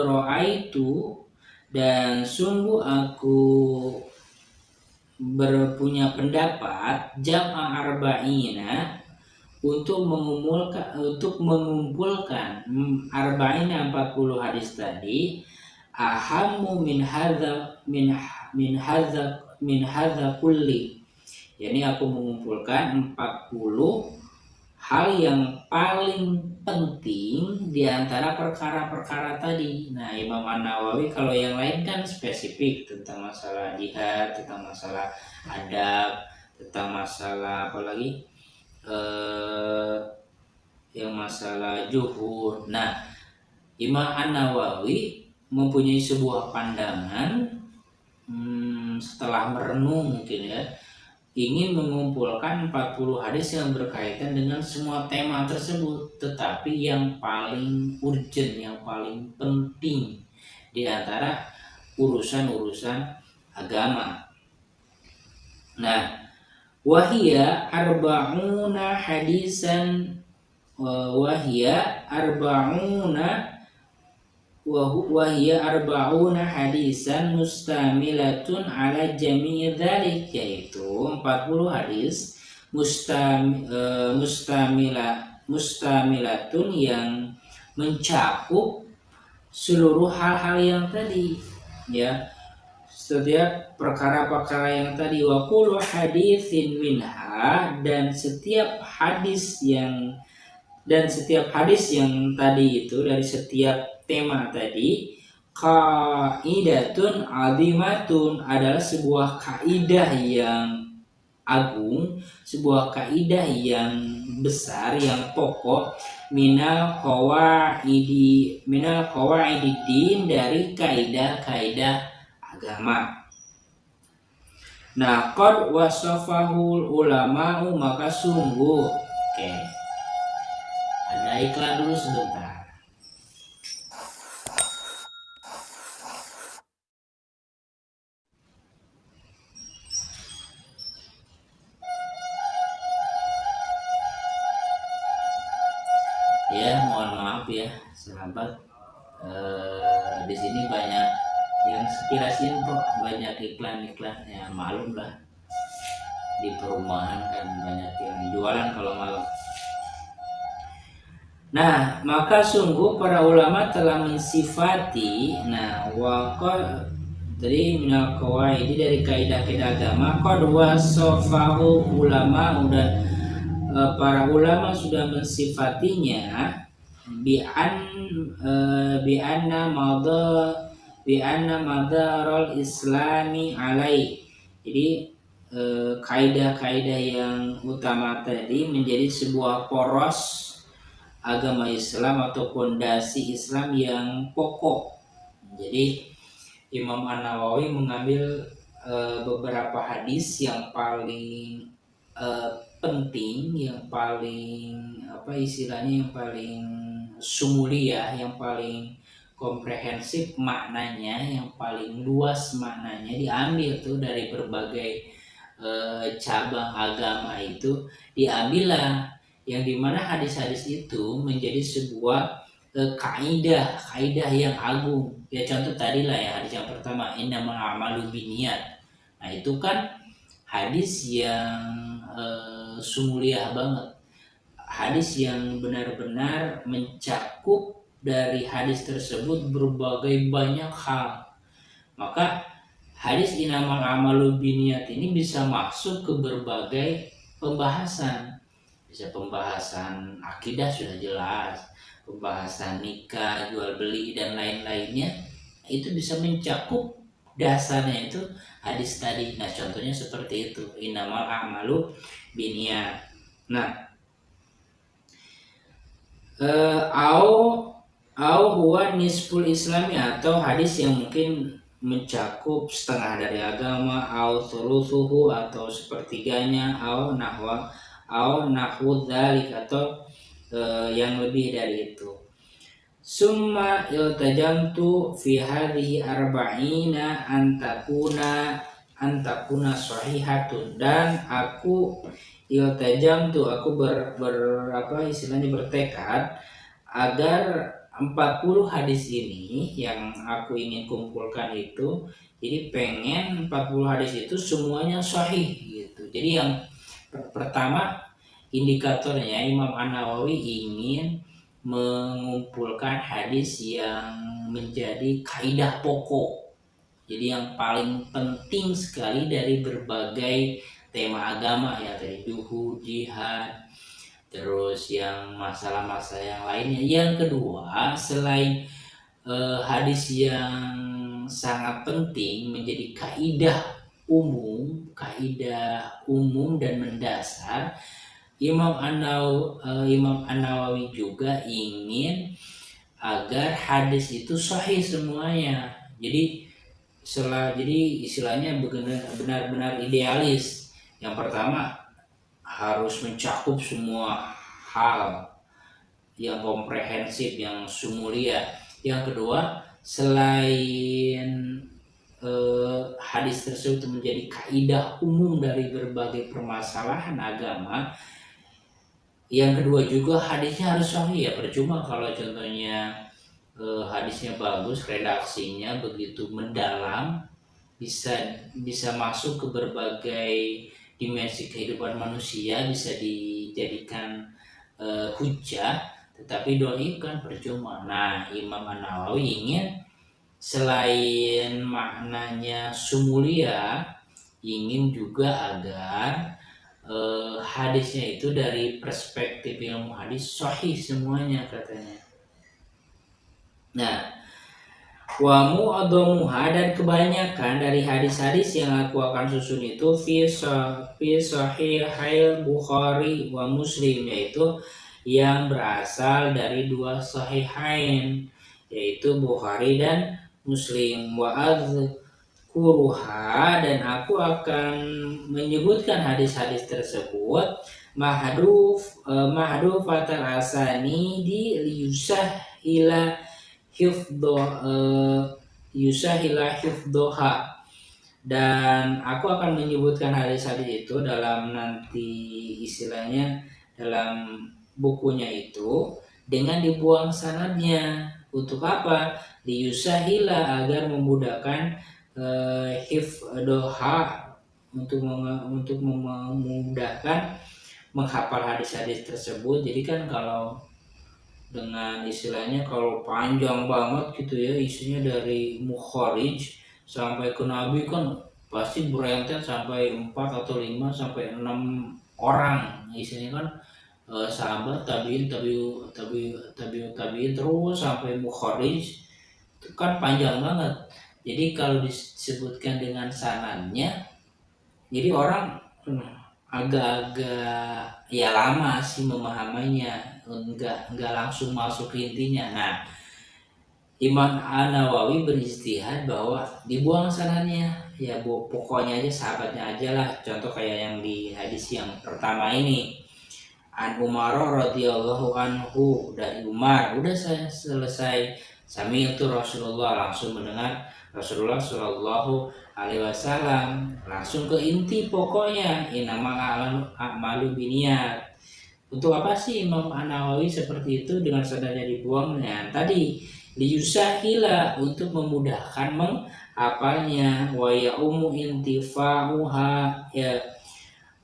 ra'aitu, dan sungguh aku berpunya pendapat, jam'a arba'ina, untuk mengumpulkan arba'ina 40 hadis tadi, ahammu min hadza kulli. Jadi aku mengumpulkan 40 hal yang paling penting di antara perkara-perkara tadi. Nah, Imam An-Nawawi kalau yang lain kan spesifik tentang masalah jihad, tentang masalah adab, tentang masalah apalagi yang masalah juhud. Nah, Imam An-Nawawi mempunyai sebuah pandangan setelah merenung mungkin ya, ingin mengumpulkan 40 hadis yang berkaitan dengan semua tema tersebut, tetapi yang paling urgent, yang paling penting di antara urusan-urusan agama. Nah, wahia arba'una hadisan, wahia arba'una hadisan mustamilatun ala jami'i dzalik, yaitu 40 hadis mustamilatun yang mencakup seluruh hal-hal yang tadi, ya, setiap perkara-perkara yang tadi. Wa kullu haditsin minha, dan setiap hadis yang tadi itu, dari setiap tema tadi, kaidatun azimatun, adalah sebuah kaidah yang agung, sebuah kaidah yang besar, yang pokok, minal qawaidid, dari kaidah-kaidah agama. Nah, qad wasafahul ulama'u, maka sungguh, ada iklan dulu sebentar. Ya, mohon maaf ya sahabat. Di sini banyak yang sekirasin kok, banyak iklan-iklan ya, malum lah, di perumahan kan banyak yang jualan kalau malam. Nah, maka sungguh para ulama telah mensifati, jadi minal qawaidi, dari kaidah-kaidah agama, qad wasafahu ulama, dan para ulama sudah mensifatinya bi'an bi'anna madha bi'anna madarul islami alai. Jadi kaidah-kaidah yang utama tadi menjadi sebuah poros agama Islam atau fondasi Islam yang pokok. Jadi Imam An-Nawawi mengambil beberapa hadis yang paling penting, yang paling yang paling sumulia, yang paling komprehensif maknanya, yang paling luas maknanya, diambil tuh dari berbagai cabang agama itu, diambillah yang dimana hadis-hadis itu menjadi sebuah kaidah yang agung. Ya contoh tadi lah ya, hadis yang pertama, innamal a'malu binniyat. Nah itu kan hadis yang sumuliah banget, hadis yang benar-benar mencakup dari hadis tersebut berbagai banyak hal. Maka hadis innamal a'malu binniyat ini bisa masuk ke berbagai pembahasan. Bisa pembahasan akidah sudah jelas, pembahasan nikah, jual beli dan lain-lainnya, itu bisa mencakup dasarnya itu hadis tadi. Nah contohnya seperti itu, innamal a'malu binniyat. Nah au huwa nisful islami, atau hadis yang mungkin mencakup setengah dari agama, au thuluthuhu, atau sepertiganya, au nahwu dzalik, atau yang lebih dari itu. Summa iltajamtu fi hadhihi arba'ina antakuna sahihatun, dan aku bertekad agar 40 hadis ini yang aku ingin kumpulkan itu, jadi pengen 40 hadis itu semuanya sahih gitu. Jadi yang pertama, indikatornya Imam An-Nawawi ingin mengumpulkan hadis yang menjadi kaidah pokok, jadi yang paling penting sekali dari berbagai tema agama ya, dari duhur, jihad, terus yang masalah-masalah yang lainnya. Yang kedua, selain hadis yang sangat penting menjadi kaidah umum dan mendasar, Imam An-Nawawi juga ingin agar hadis itu sahih semuanya. Jadi istilahnya benar-benar idealis. Yang pertama, harus mencakup semua hal yang komprehensif, yang sumulia. Yang kedua, selain hadis tersebut menjadi kaidah umum dari berbagai permasalahan agama, yang kedua juga hadisnya harus sahih ya. Percuma kalau contohnya hadisnya bagus, redaksinya begitu mendalam, bisa masuk ke berbagai dimensi kehidupan manusia, bisa dijadikan hujah, tetapi doi kan percuma. Nah Imam An-Nawawi ingin selain maknanya sumulia, ingin juga agar hadisnya itu dari perspektif ilmu hadis sahih semuanya katanya. Nah wa mu'adhamuha, dan kebanyakan dari hadis-hadis yang aku akan susun itu fi sahihail Bukhari wa Muslim, yaitu yang berasal dari dua sahihain, yaitu Bukhari dan Muslim. Wa adzkuruha, dan aku akan menyebutkan hadis-hadis tersebut mahdhufatal asanidi liyusah ila yusahila hifdhoha, dan aku akan menyebutkan hadis-hadis itu dalam nanti istilahnya dalam bukunya itu dengan dibuang sanadnya. Untuk apa? Liyusahila, agar memudahkan hifdhoha, untuk memudahkan menghafal hadis-hadis tersebut. Jadi kan kalau dengan istilahnya kalau panjang banget gitu ya, isinya dari mukharij sampai ke Nabi kan pasti berentet sampai 4 atau 5 sampai 6 orang isinya kan, sahabat, tabiin, tabiin terus sampai mukharij, itu kan panjang banget. Jadi kalau disebutkan dengan sanadnya, jadi orang agak-agak ya lama sih memahaminya, enggak langsung masuk ke intinya. Nah, Imam An-Nawawi beristihad bahwa dibuang sanadnya, ya pokoknya aja sahabatnya aja lah. Contoh kayak yang di hadis yang pertama ini, An Umar radhiyallahu anhu, dari Umar, udah saya selesai. Sami itu Rasulullah, langsung mendengar Rasulullah Shallallahu Alaihi Wasallam, langsung ke inti pokoknya, innamal a'malu binniyat. Untuk apa sih Imam An-Nawawi seperti itu dengan sadarnya dibuangnya? Tadi liyusahila, untuk memudahkan menghafalnya, wa ya'umu intifa'uha, ya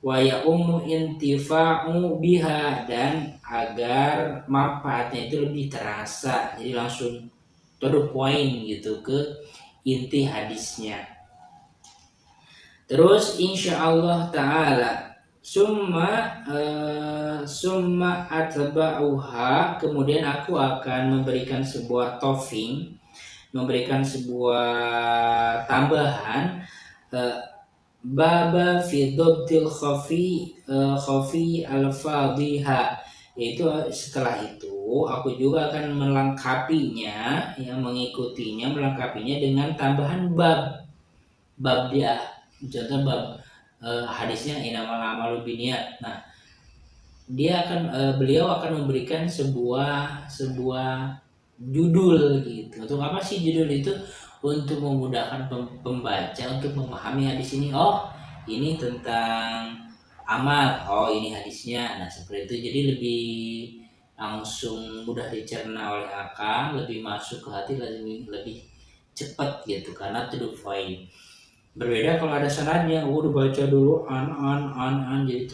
wa ya'umu intifa'u biha, dan agar manfaatnya itu lebih terasa. Jadi langsung to the point gitu, ke inti hadisnya. Terus insyaallah ta'ala summa atba'uha, kemudian aku akan memberikan sebuah topping, memberikan sebuah tambahan, baba fi dhabtil khafi al-fadhiha, yaitu setelah itu aku juga akan melengkapinya, yang mengikutinya, melengkapinya dengan tambahan bab dia. Contoh bab hadisnya innamal a'malu binniyat. Nah, beliau akan memberikan sebuah judul gitu. Untuk apa sih judul itu? Untuk memudahkan pembaca untuk memahami hadis ini. Oh, ini tentang amal. Oh, ini hadisnya. Nah, seperti itu. Jadi lebih langsung mudah dicerna oleh akal, lebih masuk ke hati, lebih cepat gitu, karena to the point. Berbeda kalau ada sanadnya, udah baca dulu an, jadi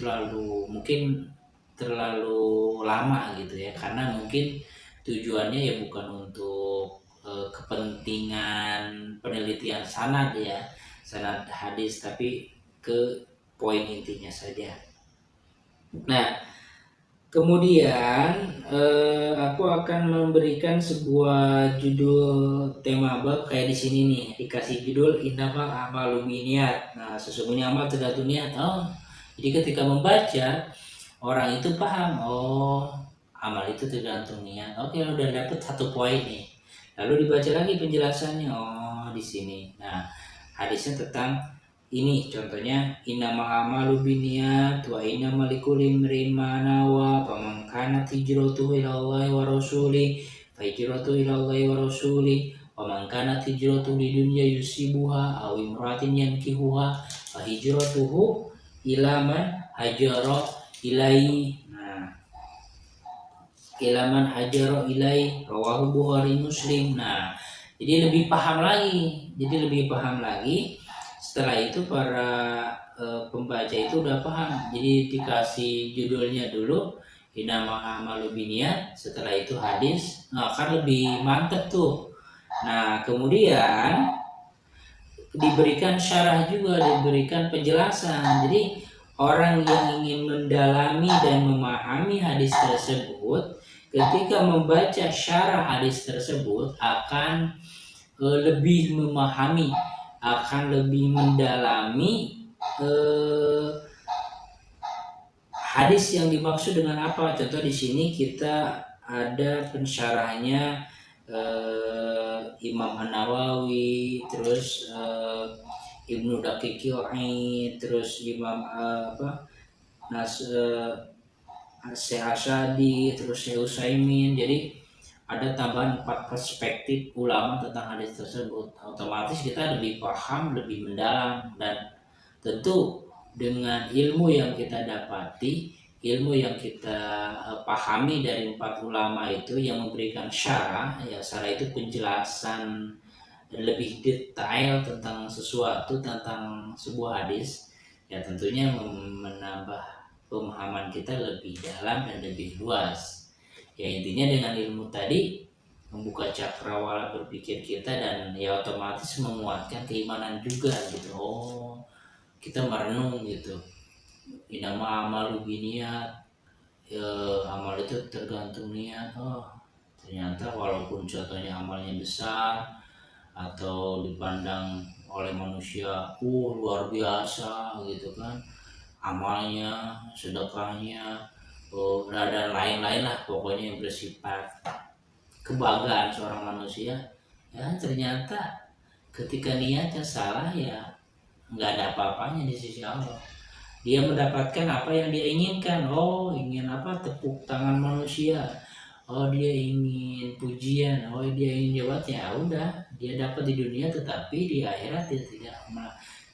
mungkin terlalu lama gitu ya, karena mungkin tujuannya ya bukan untuk kepentingan penelitian sanad ya, sanad hadis, tapi ke poin intinya saja. Nah, kemudian aku akan memberikan sebuah judul tema bab kayak di sini nih, dikasih judul innamal a'malu binniyat. Nah, sesungguhnya amal tergantung niat. Oh, jadi ketika membaca orang itu paham, oh amal itu tergantung niat. Oke, udah dapet satu poin nih. Lalu dibaca lagi penjelasannya. Oh, di sini. Nah, hadisnya tentang ini, contohnya innamal a'malu binniyat wa innamal likulli imrin ma nawa, faman kanat hijratuhu ilallahi wa rasulih fa hijratuhu ilallahi wa rasulih, wa man kanat hijratuhu lidunya yusibuha aw imratin yankihuha fa hijratuhu ila man hajara ilaihi. Nah, ila man hajara ilaihi, rawahu Bukhari Muslim. Nah, jadi lebih paham lagi. Setelah itu para pembaca itu udah paham, jadi dikasih judulnya dulu innamal a'malu binniyat, setelah itu hadis. Nah, kan lebih mantep tuh. Nah, kemudian diberikan syarah juga, diberikan penjelasan. Jadi orang yang ingin mendalami dan memahami hadis tersebut, ketika membaca syarah hadis tersebut akan lebih memahami, akan lebih mendalami hadis yang dimaksud dengan apa. Contoh di sini kita ada pensyarahnya Imam An-Nawawi, terus Ibnu Daqiqil Aid, terus Imam Syekh Asyadi, terus Syekh Utsaimin. Jadi ada tambahan 4 perspektif ulama tentang hadis tersebut. Otomatis kita lebih paham, lebih mendalam, dan tentu dengan ilmu yang kita dapati ilmu yang kita pahami dari 4 ulama itu yang memberikan syarah, ya syarah itu penjelasan lebih detail tentang sesuatu, tentang sebuah hadis, ya tentunya menambah pemahaman kita lebih dalam dan lebih luas. Ya intinya dengan ilmu tadi membuka cakrawala berpikir kita, dan ya otomatis menguatkan keimanan juga gitu. Oh, kita merenung gitu, inama amalu biniat, ya amal itu tergantung niat. Oh ternyata walaupun contohnya amalnya besar atau dipandang oleh manusia luar biasa gitu kan, amalnya, sedekahnya, dan lain-lain lah pokoknya yang bersifat kebanggaan seorang manusia, ya ternyata ketika niatnya salah ya nggak ada apa-apanya di sisi Allah. Dia mendapatkan apa yang dia inginkan. Oh ingin apa, tepuk tangan manusia, oh dia ingin pujian, oh dia ingin jabatan, ya udah dia dapat di dunia, tetapi di akhirat dia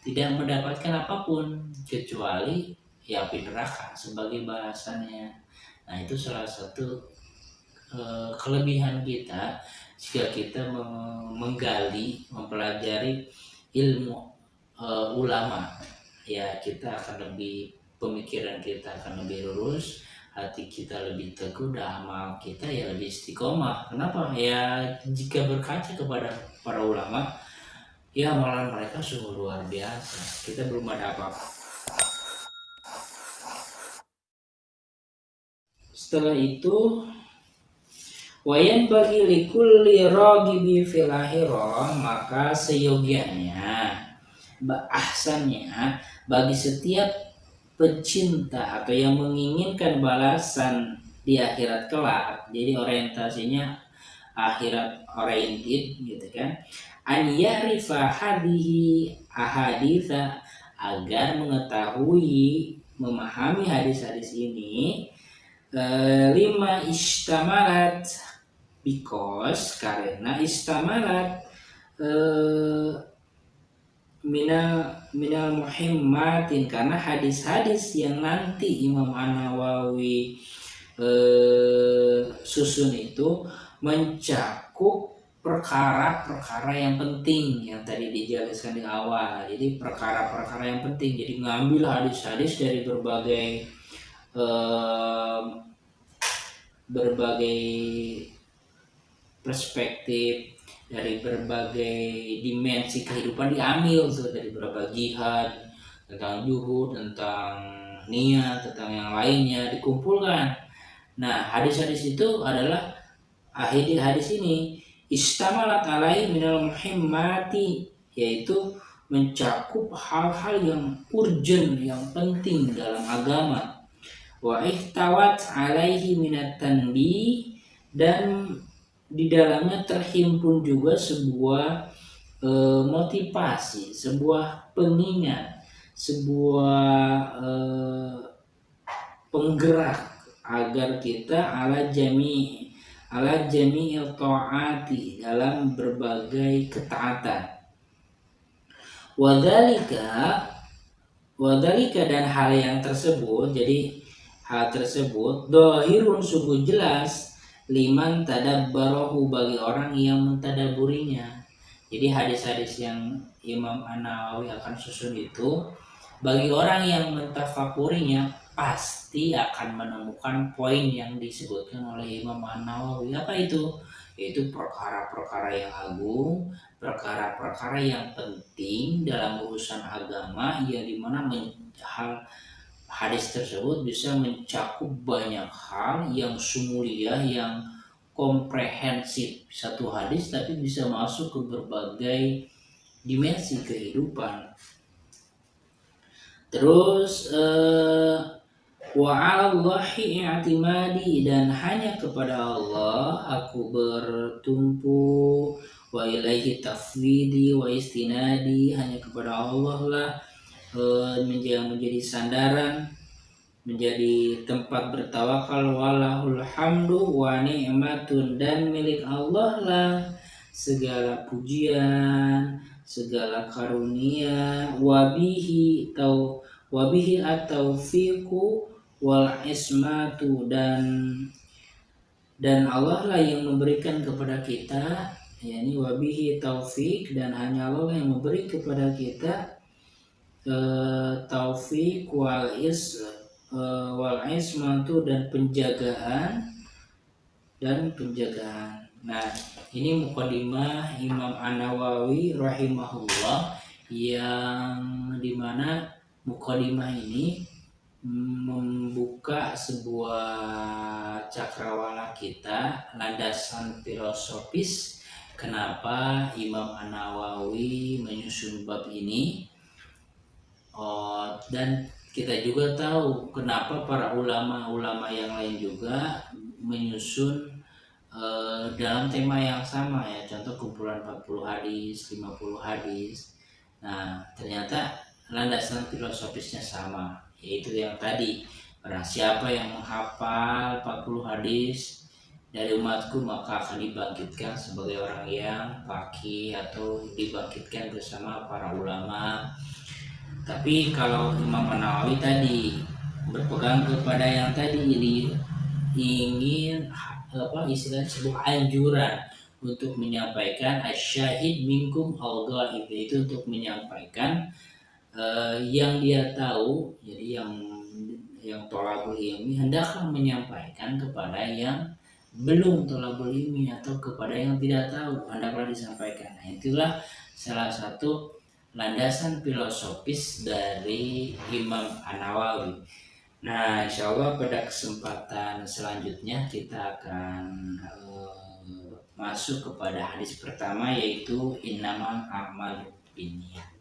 tidak mendapatkan apapun kecuali ya api neraka sebagai balasannya. Nah itu salah satu kelebihan kita jika kita menggali, mempelajari ilmu ulama, ya kita akan lebih, pemikiran kita akan lebih lurus, hati kita lebih teguh, dan amal kita ya lebih istiqomah. Kenapa? Ya jika berkaca kepada para ulama, ya amalan mereka sungguh luar biasa. Kita belum ada apa-apa. Setelah itu, wayan bagi likulli ragibi fil akhirah, maka seyogianya, ahsannya bagi setiap pencinta atau yang menginginkan balasan di akhirat kelak, jadi orientasinya akhirat oriented gitu kan, an ya'rifa hadhihi ahaditha, agar mengetahui, memahami hadis-hadis ini, lima istamalat, because karena istamalat minal muhimmatin, karena hadis-hadis yang nanti Imam An-Nawawi susun itu mencakup perkara-perkara yang penting yang tadi dijelaskan di awal. Jadi perkara-perkara yang penting, jadi ngambil hadis-hadis dari berbagai perspektif, dari berbagai dimensi kehidupan diambil tuh, dari beberapa jihad, tentang juhud, tentang niat, tentang yang lainnya dikumpulkan. Nah hadis-hadis itu adalah hadis ini istamalat alaihi minal muhimmati, yaitu mencakup hal-hal yang urgent, yang penting dalam agama. Wa ihtawat alaihi minat tanbih, dan di dalamnya terhimpun juga sebuah motivasi, sebuah pengingat, sebuah penggerak agar kita ala jami'il ta'ati, dalam berbagai ketaatan. Wadhalika dan hal yang tersebut, jadi hal tersebut dohirun sungguh jelas, liman tadabbarahu, bagi orang yang mentadaburinya. Jadi hadis-hadis yang Imam An-Nawawi akan susun itu, bagi orang yang mentafakurinya pasti akan menemukan poin yang disebutkan oleh Imam An-Nawawi. Apa itu? Yaitu perkara-perkara yang agung, perkara-perkara yang penting dalam urusan agama, yang dimana hadis tersebut bisa mencakup banyak hal yang sumulia, yang komprehensif. Satu hadis tapi bisa masuk ke berbagai dimensi kehidupan. Terus wa 'alallahi i'timadi, dan hanya kepada Allah aku bertumpu, wa ilaihi tafwidi wa istinadi, hanya kepada Allah lah menjadi sandaran, menjadi tempat bertawakal. Walahul hamdu wa ni'matun, dan milik Allah lah segala pujian, segala karunia. Wabihi at-taufiqu wal ismatu, dan Allah lah yang memberikan kepada kita, yakni wabihi taufik, dan hanya Allah yang memberi kepada kita taufik wal ismatu, dan penjagaan. Nah, ini mukadimah Imam An-Nawawi rahimahullah, yang dimana mukadimah ini membuka sebuah cakrawala kita, landasan filosofis kenapa Imam An-Nawawi menyusun bab ini. Dan kita juga tahu kenapa para ulama-ulama yang lain juga menyusun dalam tema yang sama, ya, contoh kumpulan 40 hadis, 50 hadis. Nah, ternyata landasan filosofisnya sama, yaitu yang tadi, barang siapa yang menghafal 40 hadis dari umatku maka akan dibangkitkan sebagai orang yang faqih atau dibangkitkan bersama para ulama. Tapi kalau Imam An-Nawawi tadi berpegang kepada yang tadi, ini ingin istilahnya sebuah anjuran untuk menyampaikan asyahid minkum al-ghaib, itu untuk menyampaikan yang dia tahu. Jadi yang thalabul ilmi hendaklah menyampaikan kepada yang belum thalabul ilmi atau kepada yang tidak tahu, hendaklah disampaikan. Nah, itulah salah satu landasan filosofis dari Imam An-Nawawi. Nah, insya Allah pada kesempatan selanjutnya kita akan masuk kepada hadis pertama, yaitu innamal a'malu binniyat.